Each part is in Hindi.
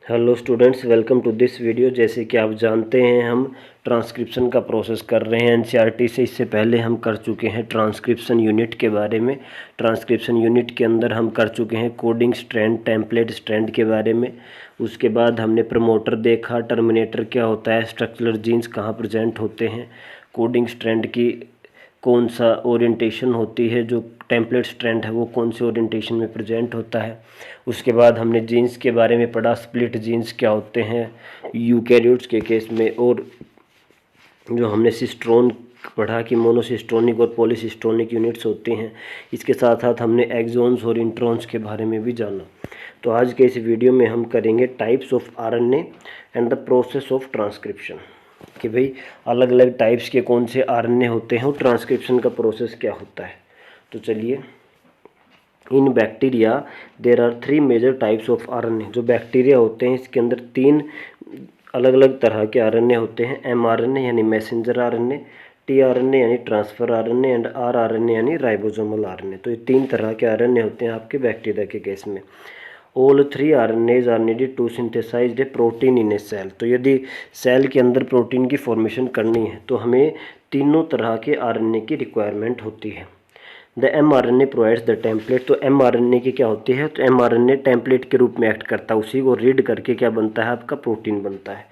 Hello students, welcome to this video. जैसे कि आप जानते हैं, हम ट्रांसक्रिप्शन का प्रोसेस कर रहे हैं एनसीईआरटी से। इससे पहले हम कर चुके हैं ट्रांसक्रिप्शन यूनिट के बारे में। ट्रांसक्रिप्शन यूनिट के अंदर हम कर चुके हैं कोडिंग स्ट्रैंड, टेम्पलेट स्ट्रैंड के बारे में। उसके बाद हमने प्रमोटर देखा, टर्मिनेटर क्या होता है, स्ट्रक्चरल जीन्स कहाँ प्रेजेंट होते हैं, कोडिंग स्ट्रैंड की कौन सा ओरिएंटेशन होती है, जो टेम्पलेट स्ट्रैंड है वो कौन से ओरिएंटेशन में प्रेजेंट होता है। उसके बाद हमने जीन्स के बारे में पढ़ा, स्प्लिट जीन्स क्या होते हैं यूकैरियोट्स के केस में। और जो हमने सिस्ट्रोन पढ़ा कि मोनोसिस्टोनिक और पॉलीसिस्टोनिक यूनिट्स होते हैं। इसके साथ साथ हमने एक्सॉन्स और इंट्रॉन्स के बारे में भी जाना। तो आज के इस वीडियो में हम करेंगे types of RNA and the process of transcription, कि भाई अलग अलग टाइप्स के कौन से आरएनए होते हैं और ट्रांसक्रिप्शन का प्रोसेस क्या होता है। तो चलिए, in bacteria there are 3 major types of RNA. जो बैक्टीरिया होते हैं इसके अंदर 3 अलग अलग तरह के आरएनए होते हैं। एमआरएनए यानी मैसेंजर आरएनए, टीआरएनए यानी ट्रांसफर आरएनए एंड आरआरएनए यानी राइबोसोमल आरएनए। तो ये 3 तरह के आरएनए होते हैं आपके बैक्टीरिया के केस में। All 3 RNAs are needed to synthesise a protein in a cell. तो यदि सेल के अंदर प्रोटीन की फॉर्मेशन करनी है तो हमें तीनों तरह के आरएनए की रिक्वायरमेंट होती है। The mRNA provides the template. तो mRNA की क्या होती है, तो mRNA टेम्पलेट के रूप में एक्ट करता है, उसी को रीड करके क्या बनता है, आपका प्रोटीन बनता है।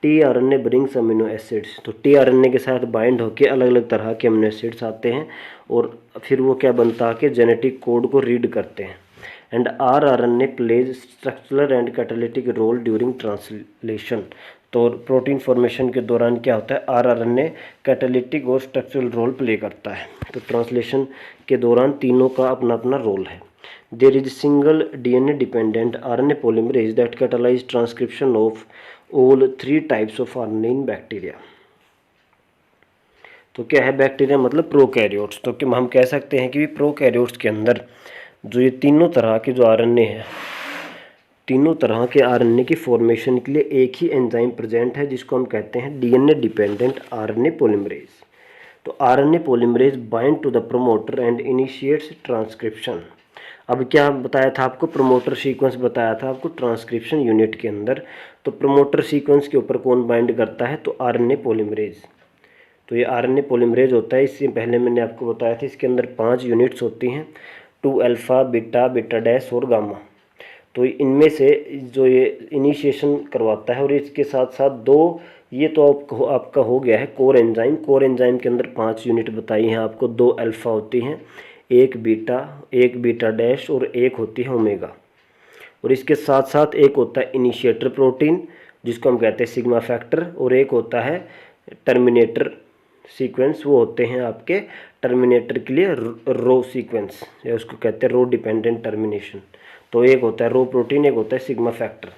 tRNA brings amino acids. तो tRNA के साथ बाइंड होकर अलग अलग तरह के अमीनो एसिड्स आते हैं और फिर वो क्या बनता है कि जेनेटिक कोड को रीड करते हैं। And rRNA plays structural and catalytic role during translation. तो प्रोटीन फॉर्मेशन के दौरान क्या होता है, आरआरएनए कैटालिटिक और स्ट्रक्चरल रोल प्ले करता है। तो ट्रांसलेशन के दौरान तीनों का अपना अपना रोल है। There is single DNA dependent RNA polymerase that catalyse transcription of all 3 types of RNA in bacteria. तो क्या है बैक्टीरिया, मतलब प्रोकैरियोट्स। तो हम कह सकते हैं कि प्रोकैरियोट्स के अंदर जो ये तीनों तरह के जो आरएनए हैं, तीनों तरह के आरएनए की फॉर्मेशन के लिए एक ही एंजाइम प्रेजेंट है जिसको हम कहते हैं डीएनए डिपेंडेंट आरएनए पॉलीमरेज। तो RNA polymerase bind to the promoter and initiates transcription. अब क्या बताया था आपको, प्रमोटर सीक्वेंस बताया था आपको ट्रांसक्रिप्शन यूनिट के अंदर। तो प्रमोटर सीक्वेंस के ऊपर कौन बाइंड करता है, तो आरएनए पॉलीमरेज। तो ये आरएनए पॉलीमरेज होता है। इससे पहले मैंने आपको बताया था इसके अंदर 5 यूनिट्स होती हैं, 2 अल्फ़ा, बीटा, बीटा डैश और गामा। तो इनमें से जो ये इनिशिएशन करवाता है, और इसके साथ साथ 2 ये तो आपका हो गया है कोर एंजाइम। कोर एंजाइम के अंदर 5 यूनिट बताई हैं आपको, 2 अल्फ़ा होती हैं, 1 बीटा, 1 बीटा डैश और 1 होती है ओमेगा। और इसके साथ साथ एक होता है इनिशिएटर प्रोटीन जिसको हम कहते हैं सिग्मा फैक्टर, और एक होता है टर्मिनेटर सीक्वेंस। वो होते हैं आपके टर्मिनेटर के लिए रो सीक्वेंस, या उसको कहते हैं रो डिपेंडेंट टर्मिनेशन। तो एक होता है रो प्रोटीन, एक होता है सिग्मा फैक्टर।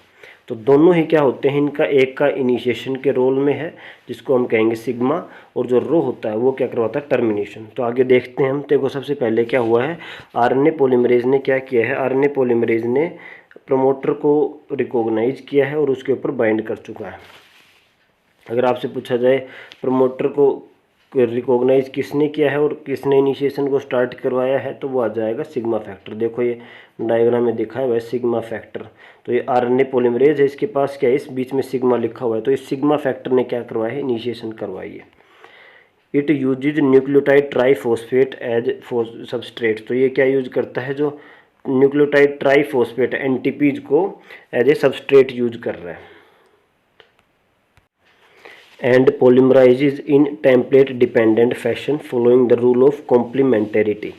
तो दोनों ही क्या होते हैं, इनका एक का इनिशिएशन के रोल में है जिसको हम कहेंगे सिग्मा, और जो रो होता है वो क्या करवाता है, टर्मिनेशन। तो आगे देखते हैं हम। देखो सबसे पहले क्या हुआ है, आरएनए पॉलीमरेज ने क्या किया है, आरएनए पॉलीमरेज ने प्रमोटर को रिकॉग्नाइज किया है और उसके ऊपर बाइंड कर चुका है। अगर आपसे पूछा जाए प्रमोटर को रिकॉग्नाइज किसने किया है और किसने इनिशिएशन को स्टार्ट करवाया है, तो वो आ जाएगा सिग्मा फैक्टर। देखो ये डायग्राम में दिखा है वह सिग्मा फैक्टर। तो ये आरएनए पॉलीमरेज है, इसके पास क्या है, इस बीच में सिग्मा लिखा हुआ है। तो इस सिग्मा फैक्टर ने क्या करवाया है, इनिशिएशन करवाई है। It uses nucleotide triphosphate as substrate. तो ये क्या यूज करता है, जो न्यूक्लियोटाइड ट्राईफॉस्फेट एनटीपीज को एज ए सबस्ट्रेट यूज कर रहा है। And polymerises in template dependent fashion following the rule of complementarity.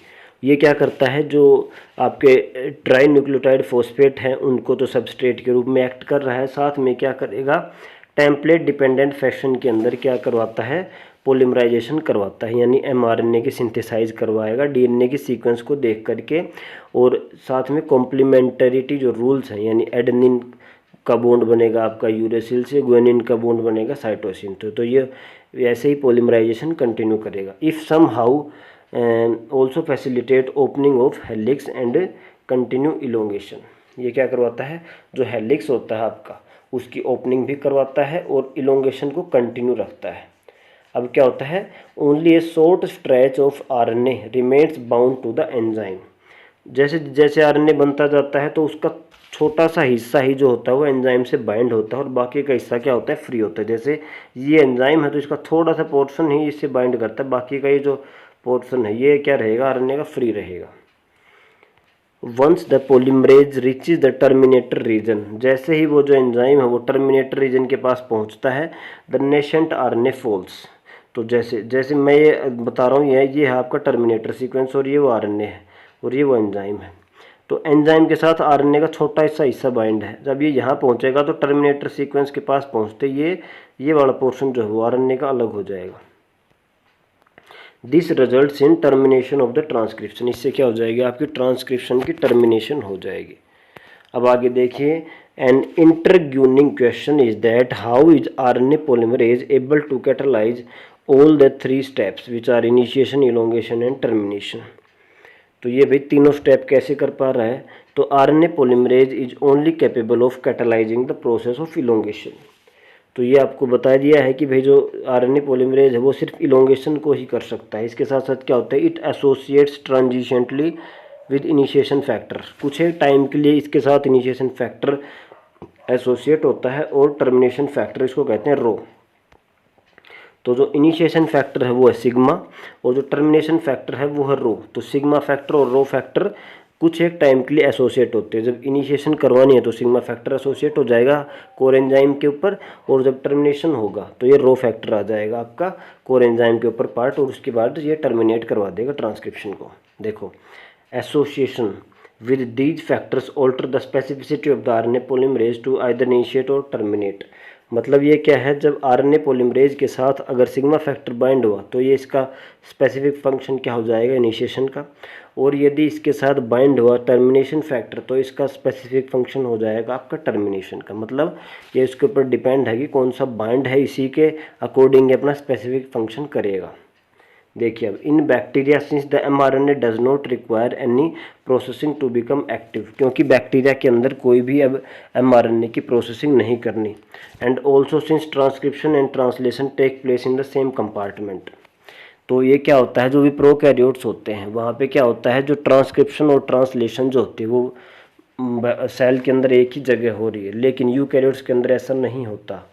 ये क्या करता है, जो आपके ट्राई न्यूक्लियोटाइड फॉस्फेट हैं उनको तो सबस्ट्रेट के रूप में एक्ट कर रहा है, साथ में क्या करेगा, टेम्पलेट डिपेंडेंट फैशन के अंदर क्या करवाता है, पोलिमराइजेशन करवाता है, यानी एमआरएनए की सिंथेसाइज करवाएगा डीएनए की सीक्वेंस को देख करके। और साथ में कॉम्प्लीमेंटरिटी जो रूल्स हैं, यानी एडेनिन का बॉन्ड बनेगा आपका यूरेसिल से, गुआनिन का बॉन्ड बनेगा साइटोसिन। तो ये ऐसे ही पॉलीमराइजेशन कंटिन्यू करेगा। If somehow also facilitate opening of helix and continue elongation. ये क्या करवाता है, जो हेलिक्स होता है आपका उसकी ओपनिंग भी करवाता है और इलोंगेशन को कंटिन्यू रखता है। अब क्या होता है, only a short stretch of RNA remains bound to the enzyme. जैसे जैसे आरएनए बनता जाता है तो उसका छोटा सा हिस्सा ही जो होता है वो एंजाइम से बाइंड होता है और बाकी का हिस्सा क्या होता है, फ्री होता है। जैसे ये एंजाइम है तो इसका थोड़ा सा पोर्शन ही इससे बाइंड करता है, बाकी का ये जो पोर्शन है ये क्या रहेगा, आरएनए का फ्री रहेगा। Once the polymerase reaches the terminator region, जैसे ही वो जो एंजाइम है वो टर्मिनेटर रीजन के पास पहुंचता है, द नेशेंट आरएनए फॉल्स। तो जैसे जैसे मैं ये बता रहा हूँ, ये है आपका टर्मिनेटर सीक्वेंस और ये वो आरएनए है और ये वो एंजाइम है। तो एंजाइम के साथ आरएनए का छोटा सा हिस्सा बाइंड है। जब ये यहाँ पहुँचेगा तो टर्मिनेटर सीक्वेंस के पास पहुँचते ये वाला पोर्शन जो है वो आरएनए का अलग हो जाएगा। This results in termination of the transcription, इससे क्या हो जाएगी, आपकी ट्रांसक्रिप्शन की टर्मिनेशन हो जाएगी। अब आगे देखिए, an intriguing question is that how is RNA polymerase able to catalyse all the 3 steps which are initiation, elongation and termination. तो ये भाई तीनों स्टेप कैसे कर पा रहा है, तो RNA polymerase is only capable of catalysing the process of elongation. तो ये आपको बता दिया है कि भाई जो आरएनए पॉलीमरेज है वो सिर्फ इलोंगेशन को ही कर सकता है। इसके साथ साथ क्या होता है, it associates transitionally with initiation factor, कुछ एक टाइम के लिए इसके साथ इनिशिएशन फैक्टर एसोसिएट होता है और टर्मिनेशन फैक्टर इसको कहते हैं रो। तो जो इनिशिएशन फैक्टर है वो है सिग्मा और जो टर्मिनेशन फैक्टर है वो है रो। तो सिग्मा फैक्टर और रो फैक्टर कुछ एक टाइम के लिए एसोसिएट होते हैं। जब इनिशिएशन करवानी है तो सिग्मा फैक्टर एसोसिएट हो जाएगा कोर एंजाइम के ऊपर, और जब टर्मिनेशन होगा तो ये रो फैक्टर आ जाएगा आपका कोर एंजाइम के ऊपर पार्ट, और उसके बाद ये टर्मिनेट करवा देगा ट्रांसक्रिप्शन को। देखो, association with these factors alter the specificity of the RNA polymerase to either initiate or terminate. मतलब ये क्या है, जब आरएनए पॉलीमरेज के साथ अगर सिग्मा फैक्टर बाइंड हुआ तो ये इसका स्पेसिफिक फंक्शन क्या हो जाएगा, इनिशिएशन का, और यदि इसके साथ बाइंड हुआ टर्मिनेशन फैक्टर तो इसका स्पेसिफिक फंक्शन हो जाएगा आपका टर्मिनेशन का। मतलब ये इसके ऊपर डिपेंड है कि कौन सा बाइंड है, इसी के अकॉर्डिंग अपना स्पेसिफिक फंक्शन करेगा। देखिए, अब in bacteria since the mRNA does not require any processing to become active, क्योंकि बैक्टीरिया के अंदर कोई भी अब एमआरएनए की प्रोसेसिंग नहीं करनी। And also since transcription and translation take place in the same compartment. तो ये क्या होता है, जो भी प्रोकैरियोट्स होते हैं वहाँ पे क्या होता है, जो ट्रांसक्रिप्शन और ट्रांसलेशन जो होती है वो सेल के अंदर एक ही जगह हो रही है, लेकिन यूकैरियोट्स के अंदर ऐसा नहीं होता।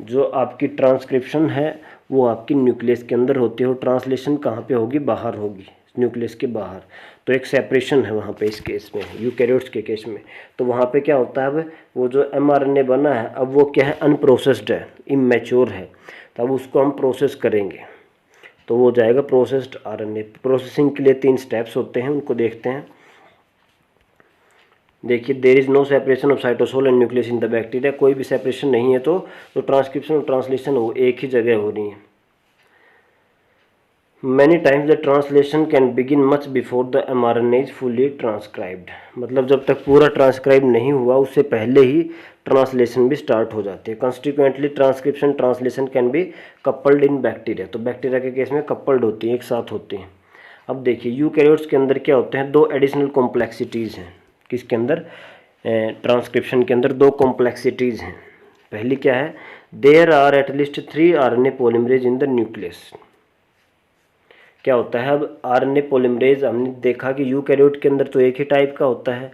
जो आपकी ट्रांसक्रिप्शन है वो आपकी न्यूक्लियस के अंदर होती है और ट्रांसलेशन कहाँ पे होगी, बाहर होगी, न्यूक्लियस के बाहर। तो एक सेपरेशन है वहाँ पे इस केस में, यूकैरियोट्स के केस में। तो वहाँ पे क्या होता है, अब वो जो एमआरएनए बना है अब वो क्या है, अनप्रोसेस्ड है, इमैच्योर है, तो अब उसको हम प्रोसेस करेंगे तो वो जाएगा प्रोसेस्ड आरएनए। प्रोसेसिंग के लिए 3 स्टेप्स होते हैं, उनको देखते हैं। देखिए, there is no separation of cytosol and nucleus in the bacteria, कोई भी सेपरेशन नहीं है, तो ट्रांसक्रिप्शन और ट्रांसलेशन वो एक ही जगह हो रही है। Many times the translation can begin much before the mRNA is fully transcribed, मतलब जब तक पूरा ट्रांसक्राइब नहीं हुआ उससे पहले ही ट्रांसलेशन भी स्टार्ट हो जाती है। Consequently transcription translation can be coupled in bacteria, तो बैक्टीरिया के केस में कपल्ड होती हैं, एक साथ होती हैं। अब देखिए, यूकैरियोट्स के अंदर क्या होते हैं, 2 एडिशनल कॉम्प्लेक्सिटीज़ हैं। किसके अंदर, ट्रांसक्रिप्शन के अंदर 2 कॉम्प्लेक्सिटीज़ हैं। पहली क्या है, there are at least 3 RNA polymerase in the nucleus. क्या होता है, अब आरएनए पॉलीमरेज हमने देखा कि यूकैरियोट के अंदर तो एक ही टाइप का होता है,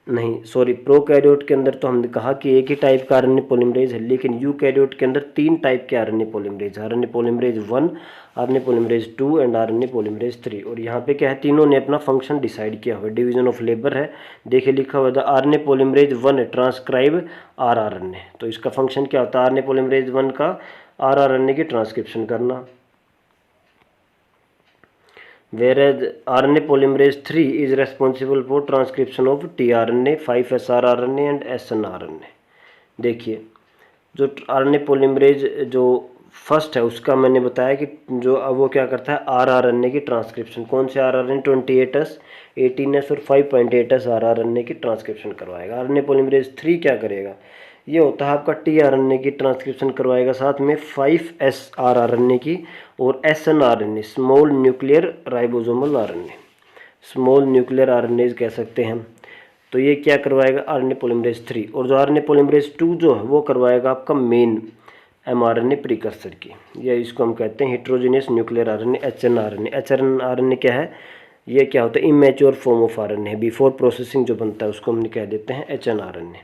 नहीं सॉरी, प्रोकैरियोट के अंदर तो हमने कहा कि एक ही टाइप का आरएनए पॉलीमरेज है, लेकिन यूकैरियोट के अंदर 3 टाइप के RNA polymerase 1, RNA polymerase 2 and RNA polymerase 3। और यहाँ पे क्या है, तीनों ने अपना फंक्शन डिसाइड किया हुआ है, डिवीजन ऑफ लेबर है। देखिए लिखा हुआ था आरएनए पॉलीमरेज 1 है ट्रांसक्राइब आरआरएनए, तो इसका फंक्शन क्या होता है, आरएनए पॉलीमरेज 1 का आरआरएनए की ट्रांसक्रिप्शन करना। whereas RNA polymerase 3 is responsible for transcription of tRNA, 5SR RNA and snRNA। देखिए, जो RNA polymerase जो फर्स्ट है उसका मैंने बताया कि जो अब वो क्या करता है, rRNA की ट्रांसक्रिप्शन, कौन से rRNA 28S, 18S और 5.8S rRNA की ट्रांसक्रिप्शन करवाएगा। RNA polymerase 3 क्या करेगा, ये होता है आपका tRNA की ट्रांसक्रिप्शन करवाएगा, साथ में 5S rRNA की और snRNA, small nuclear ribosomal RNA, small nuclear RNAs कह सकते हैं। तो ये क्या करवाएगा, RNA पॉलीमरेज 3। और जो RNA पॉलीमरेज 2 जो है वो करवाएगा आपका मेन mRNA प्रीकर्सर की, या इसको हम कहते हैं heterogeneous nuclear RNA, HNRNA। HNRNA क्या है, ये क्या होता है, immature form of RNA, before processing जो बनता है उसको हम कह देते हैं एचएनआरएनए।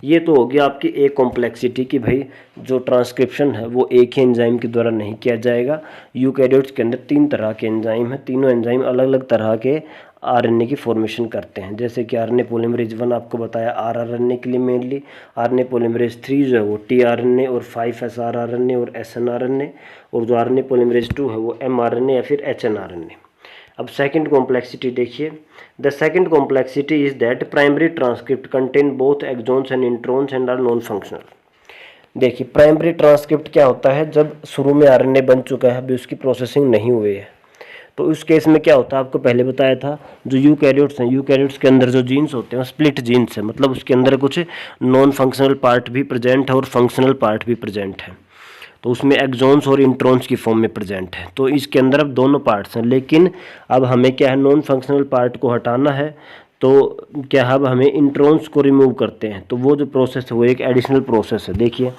ये तो हो गया आपकी एक कॉम्प्लेक्सिटी कि भाई जो ट्रांसक्रिप्शन है वो एक ही एंजाइम के द्वारा नहीं किया जाएगा। यूकैरियोट्स के अंदर 3 तरह के एंजाइम हैं, तीनों एंजाइम अलग अलग तरह के आरएनए की फॉर्मेशन करते हैं। जैसे कि आरएनए पॉलीमरेज 1 आपको बताया आरआरएनए के लिए मेनली, आरएनए पॉलीमरेज 3 जो है वो टीआरएनए और 5SRRNA और एसएनआरएनए, और जो आरएनए पॉलीमरेज 2 है वो एमआरएनए या फिर एचएनआरएनए। अब सेकंड कॉम्प्लेक्सिटी देखिए, the second complexity is that primary transcript contain both exons and introns and are non functional. देखिए प्राइमरी ट्रांसक्रिप्ट क्या होता है, जब शुरू में आरएनए बन चुका है अभी उसकी प्रोसेसिंग नहीं हुई है, तो उस केस में क्या होता है, आपको पहले बताया था जो यूकैरियोट्स हैं, यूकैरियोट्स के अंदर जो जीन्स होते हैं स्प्लिट जीन्स है, मतलब उसके अंदर कुछ नॉन फंक्शनल पार्ट भी प्रेजेंट है और फंक्शनल पार्ट भी प्रेजेंट है। तो उसमें एक्सॉन्स और इंट्रॉन्स की फॉर्म में प्रेजेंट है। तो इसके अंदर अब दोनों पार्ट्स हैं, लेकिन अब हमें क्या है, नॉन फंक्शनल पार्ट को हटाना है, तो क्या अब हमें इंट्रॉन्स को रिमूव करते हैं। तो वो जो प्रोसेस है वो एक एडिशनल प्रोसेस है। देखिए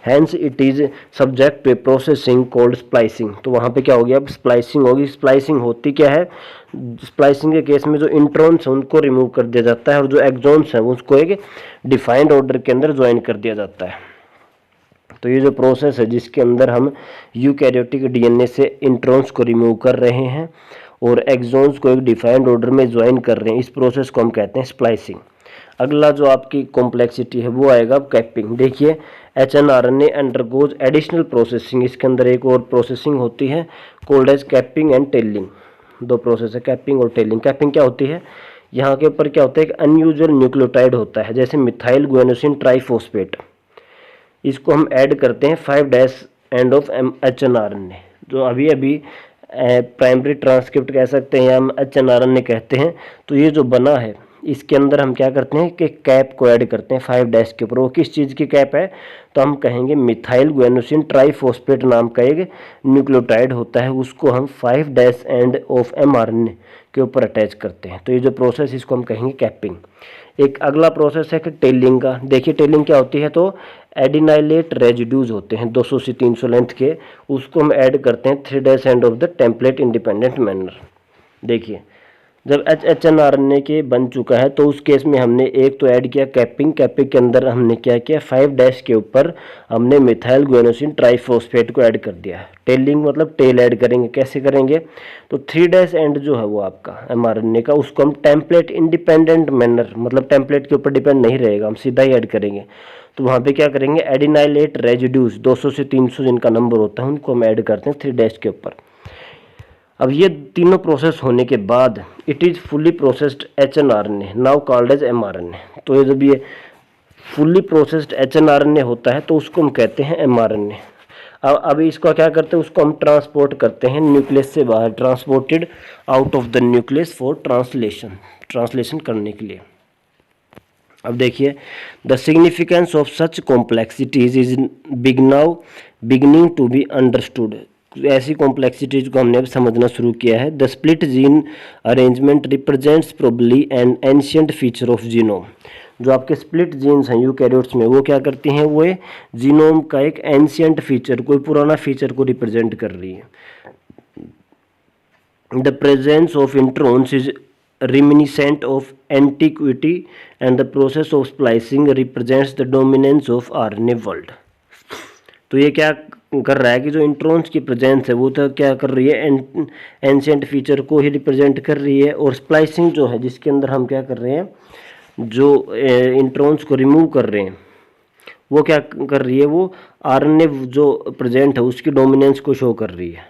hence it is subject to processing called splicing. तो वहाँ पे क्या हो गया, अब स्प्लाइसिंग होगी। स्प्लाइसिंग होती क्या है, स्प्लाइसिंग के केस में जो इंट्रॉन्स है उनको रिमूव कर दिया जाता है और जो एक्सॉन्स है उसको एक डिफाइंड ऑर्डर के अंदर ज्वाइन कर दिया जाता है। तो ये जो प्रोसेस है जिसके अंदर हम यूकैरियोटिक डीएनए से इंट्रॉन्स को रिमूव कर रहे हैं और एक्सॉन्स को एक डिफाइंड ऑर्डर में ज्वाइन कर रहे हैं, इस प्रोसेस को हम कहते हैं स्प्लाइसिंग। अगला जो आपकी कॉम्प्लेक्सिटी है वो आएगा कैपिंग। देखिए एचएनआरएनए अंडरगोज एडिशनल प्रोसेसिंग, इसके अंदर एक और प्रोसेसिंग होती है called as capping and tailing. दो प्रोसेस है, कैपिंग और टेलिंग। कैपिंग क्या होती है, यहाँ के ऊपर क्या होता है, एक अनयूजुअल न्यूक्लियोटाइड होता है, जैसे मिथाइल गुएनोसिन ट्राइफॉस्फेट, इसको हम ऐड करते हैं 5' एंड ऑफ एचएनआरएनए, जो अभी प्राइमरी ट्रांसक्रिप्ट कह सकते हैं, हम एचएनआरएनए कहते हैं। तो ये जो बना है इसके अंदर हम क्या करते हैं कि कैप को ऐड करते हैं 5' के ऊपर। वो किस चीज़ की कैप है, तो हम कहेंगे मिथाइल गुएनोसिन ट्राइफॉस्फेट नाम का एक न्यूक्लियोटाइड होता है, उसको हम 5' एंड ऑफ एमआरएनए के ऊपर अटैच करते हैं। तो ये जो प्रोसेस इसको हम कहेंगे कैपिंग। एक अगला प्रोसेस है कि टेलिंग का। देखिए टेलिंग क्या होती है, तो एडिनाइलेट रेजिड्यूज होते हैं 200 से 300 लेंथ के, उसको हम ऐड करते हैं 3' end of the template independent manner. देखिए जब एचएनआरएनए के बन चुका है तो उस केस में हमने एक तो ऐड किया कैपिंग। कैपिंग के अंदर हमने क्या किया, 5' के ऊपर हमने मिथाइल गुएनोसिन ट्राइफॉस्फेट को ऐड कर दिया। टेलिंग मतलब टेल ऐड करेंगे, कैसे करेंगे, तो 3' एंड जो है वो आपका एमआरएनए का, उसको हम टेम्पलेट इंडिपेंडेंट मैनर, मतलब टेम्पलेट के ऊपर डिपेंड नहीं रहेगा, हम सीधा ही ऐड करेंगे। तो वहाँ पे क्या करेंगे, एडिनाइलेट रेजिड्यूज 200 से 300 जिनका नंबर होता है उनको हम ऐड करते हैं 3' के ऊपर। अब ये तीनों प्रोसेस होने के बाद it is fully processed hnRNA now called as mRNA. तो ये जब ये फुली प्रोसेस्ड एचएनआरएनए होता है तो उसको हम कहते हैं एमआरएनए। अब अभी इसको क्या करते हैं, उसको हम ट्रांसपोर्ट करते हैं न्यूक्लियस से बाहर, transported out of the nucleus for translation करने के लिए। अब देखिए the significance of such complexities is beginning to be understood. ऐसी कॉम्प्लेक्सिटीज को हमने अब समझना शुरू किया है। The split gene arrangement represents probably an ancient feature of genome. जो आपके स्प्लिट जीन्स हैं यूकैरियोट्स में वो क्या करती हैं, वो जीनोम का एक एंशिएंट फीचर, कोई पुराना फीचर को रिप्रेजेंट कर रही है। The presence of introns is reminiscent of antiquity and the process of splicing represents the dominance of RNA world। तो ये क्या कर रहा है कि जो इंट्रॉन्स की प्रेजेंस है वो तो क्या कर रही है, एंशिएंट फीचर को ही रिप्रेजेंट कर रही है, और स्प्लाइसिंग जो है जिसके अंदर हम क्या कर रहे हैं, जो इंट्रॉन्स को रिमूव कर रहे हैं वो क्या कर रही है, वो आरएनए जो प्रेजेंट है उसकी डोमिनेंस को शो कर रही है।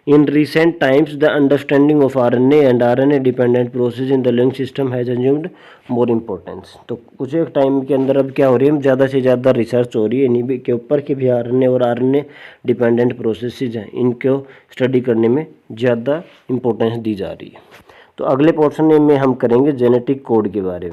In recent times, the understanding of RNA and RNA-dependent process in the living system has assumed more importance। तो कुछ एक टाइम के अंदर अब क्या हो रही है, ज़्यादा से ज़्यादा रिसर्च हो रही है इन्हीं के ऊपर कि भी RNA और RNA डिपेंडेंट प्रोसेसेस हैं, इनको स्टडी करने में ज़्यादा इम्पोर्टेंस दी जा रही है। तो अगले पोर्शन में हम करेंगे जेनेटिक कोड के बारे में।